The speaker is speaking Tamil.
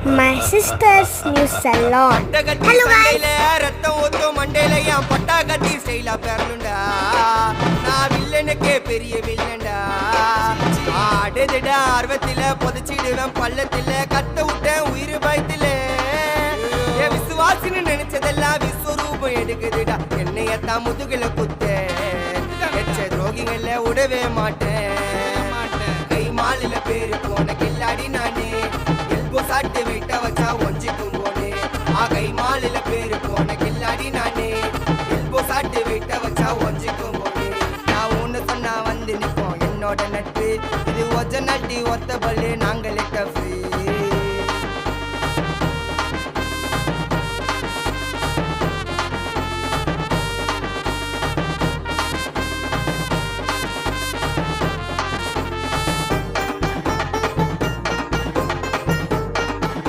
My sister's new salon. Hello guys. ரத்தம் ஊத்தும் மண்டையில என் பட்டா கட்டி ஸ்டைலா பெறணும்டா. நான் வில்லனுக்கே பெரிய வில்லன்டா. ஆடுதுடா ஆர்வத்தில புதைச்சிடுவேன் பள்ளத்தில கத்த விட்டேன் உயிர் பயத்தில. என் விசுவாசின்னு நினைச்சதெல்லாம் விஸ்வரூபம் எடுக்குதுடா. என்னையத்தான் முதுகுல குத்த எச்ச துரோகிகள விடவே மாட்டேன். கை மாலில பேரு போன கில்லாடி நானே சாட்டு வெயிட்ட வச்சா ஒஞ்சிக்கும் போனே. கை மாலில பேரு போன கில்லாடி நானே எல்போ சாட்டு வெயிட்ட வச்சா ஒஞ்சிக்கும் போனே. நான் ஒண்ணு சொன்னா வந்து நிப்போம் என்னோட நட்பு இது ஒஜ நட்டி ஒத்த பல்லு நாங்களே டஃப்.